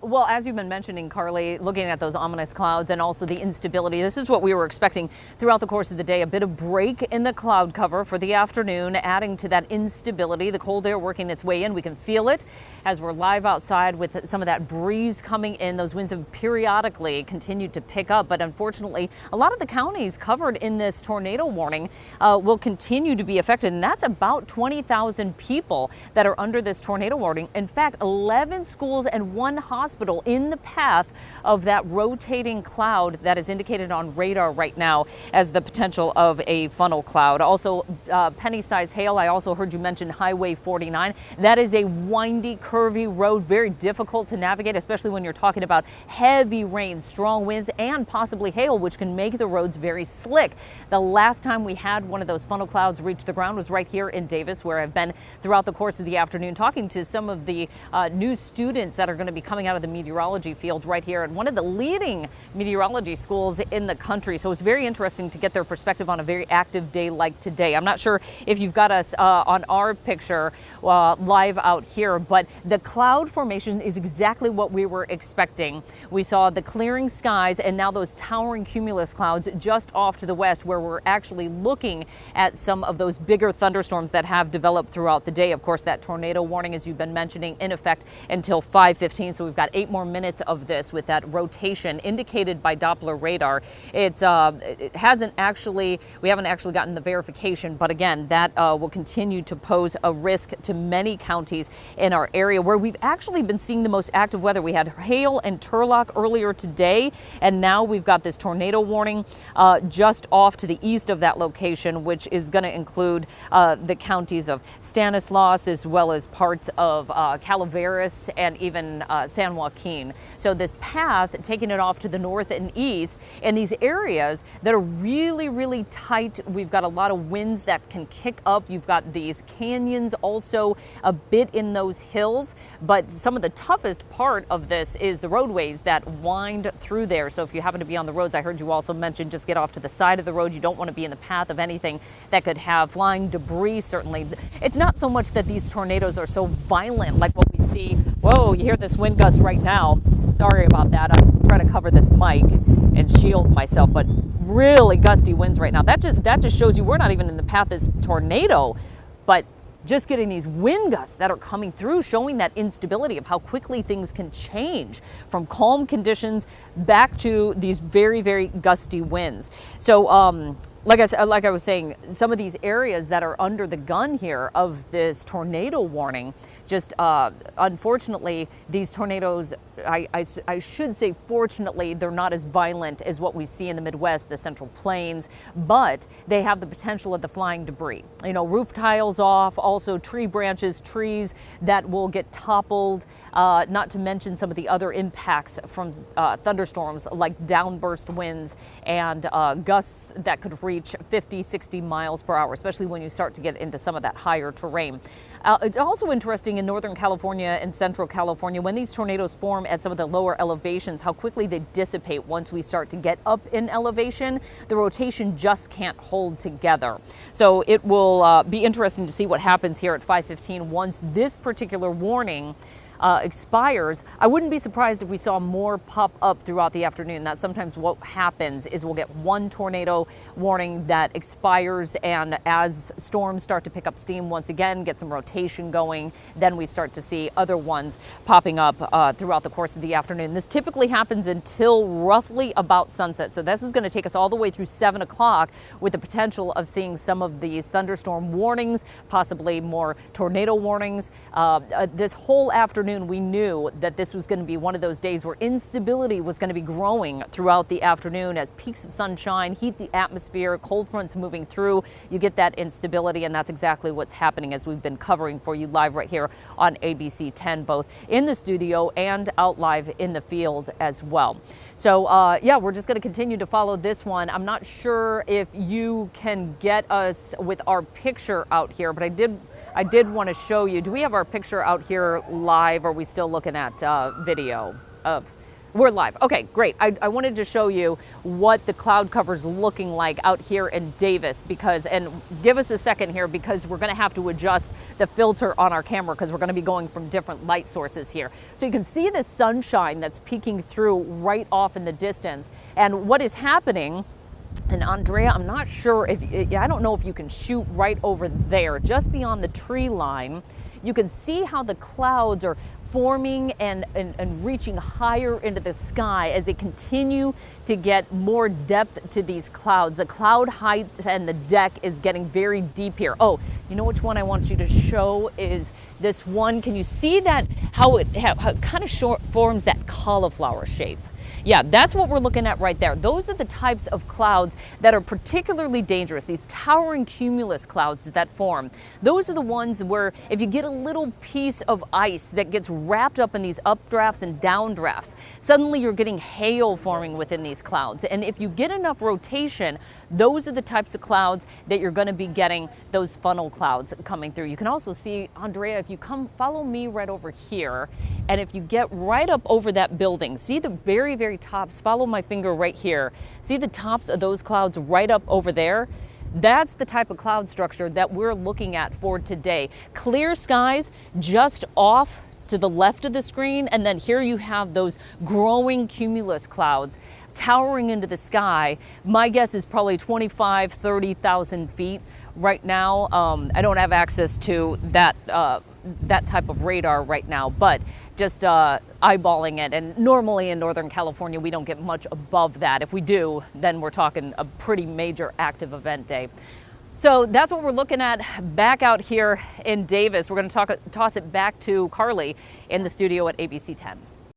Well, as you've been mentioning, Carly, looking at those ominous clouds and also the instability, this is what we were expecting throughout the course of the day. A bit of break in the cloud cover for the afternoon, adding to that instability. The cold air working its way in. We can feel it as we're live outside with some of that breeze coming in. Those winds have periodically continued to pick up, but unfortunately, a lot of the counties covered in this tornado warning will continue to be affected, and that's about 20,000 people that are under this tornado warning. In fact, 11 schools and one hospital in the path of that rotating cloud that is indicated on radar right now as the potential of a funnel cloud. Also, penny-sized hail. I also heard you mention Highway 49. That is a windy, curvy road, very difficult to navigate, especially when you're talking about heavy rain, strong winds, and possibly hail, which can make the roads very slick. The last time we had one of those funnel clouds reach the ground was right here in Davis, where I've been throughout the course of the afternoon talking to some of the new students that are going to be coming out of the meteorology field right here at one of the leading meteorology schools in the country. So it's very interesting to get their perspective on a very active day like today. I'm not sure if you've got us on our picture live out here, but the cloud formation is exactly what we were expecting. We saw the clearing skies and now those towering cumulus clouds just off to the west, where we're actually looking at some of those bigger thunderstorms that have developed throughout the day. Of course, that tornado warning, as you've been mentioning, in effect until 5:15. So we've got 8 more minutes of this with that rotation indicated by Doppler radar. It hasn't actually, we haven't actually gotten the verification, but again, that will continue to pose a risk to many counties in our area where we've actually been seeing the most active weather. We had hail and Turlock earlier today, and now we've got this tornado warning just off to the east of that location, which is going to include the counties of Stanislaus as well as parts of Calaveras and even San Joaquin. So this path taking it off to the north and east in these areas that are really, really tight. We've got a lot of winds that can kick up. You've got these canyons also a bit in those hills, but some of the toughest part of this is the roadways that wind through there. So if you happen to be on the roads, I heard you also mention just get off to the side of the road. You don't want to be in the path of anything that could have flying debris. Certainly, it's not so much that these tornadoes are so violent like what we see. Whoa, you hear this wind gust right now. Sorry about that. I'm trying to cover this mic and shield myself, but really gusty winds right now. That just shows you we're not even in the path of this tornado, but just getting these wind gusts that are coming through, showing that instability of how quickly things can change from calm conditions back to these very, very gusty winds. So, like I was saying, some of these areas that are under the gun here of this tornado warning, just unfortunately, these tornadoes, I should say fortunately, they're not as violent as what we see in the Midwest, the Central Plains, but they have the potential of the flying debris. You know, roof tiles off, also tree branches, trees that will get toppled, not to mention some of the other impacts from thunderstorms like downburst winds and gusts that could reach 50, 60 miles per hour, especially when you start to get into some of that higher terrain. It's also interesting in Northern California and Central California, when these tornadoes form at some of the lower elevations, how quickly they dissipate once we start to get up in elevation. The rotation just can't hold together. So it will be interesting to see what happens here at 5:15 once this particular warning expires. I wouldn't be surprised if we saw more pop up throughout the afternoon. That's sometimes what happens, is we'll get one tornado warning that expires, and as storms start to pick up steam once again, get some rotation going, then we start to see other ones popping up throughout the course of the afternoon. This typically happens until roughly about sunset. So this is going to take us all the way through 7 o'clock with the potential of seeing some of these thunderstorm warnings, possibly more tornado warnings. This whole afternoon, we knew that this was going to be one of those days where instability was going to be growing throughout the afternoon as peaks of sunshine heat the atmosphere, cold fronts moving through. You get that instability, and that's exactly what's happening as we've been covering for you live right here on ABC 10, both in the studio and out live in the field as well. So yeah, we're just going to continue to follow this one. I'm not sure if you can get us with our picture out here, but I did want to show you. Do we have our picture out here live, or are we still looking at video? We're live. Okay, great. I wanted to show you what the cloud cover's looking like out here in Davis and give us a second here because we're going to have to adjust the filter on our camera because we're going to be going from different light sources here. So you can see the sunshine that's peeking through right off in the distance. And what is happening, and Andrea, I'm not sure I don't know if you can shoot right over there, just beyond the tree line. You can see how the clouds are forming and reaching higher into the sky as they continue to get more depth to these clouds. The cloud height and the deck is getting very deep here. Oh, you know which one I want you to show is this one. Can you see that, how it kind of forms that cauliflower shape? Yeah, that's what we're looking at right there. Those are the types of clouds that are particularly dangerous, these towering cumulus clouds that form. Those are the ones where if you get a little piece of ice that gets wrapped up in these updrafts and downdrafts, suddenly you're getting hail forming within these clouds. And if you get enough rotation, those are the types of clouds that you're going to be getting, those funnel clouds coming through. You can also see, Andrea, if you follow me right over here, and if you get right up over that building, see the very, very tops, follow my finger right here. See the tops of those clouds right up over there? That's the type of cloud structure that we're looking at for today. Clear skies just off to the left of the screen, and then here you have those growing cumulus clouds towering into the sky. My guess is probably 25, 30,000 feet right now. I don't have access to that type of radar right now, but just eyeballing it. And normally in Northern California, we don't get much above that. If we do, then we're talking a pretty major active event day. So that's what we're looking at back out here in Davis. We're going to toss it back to Carly in the studio at ABC 10.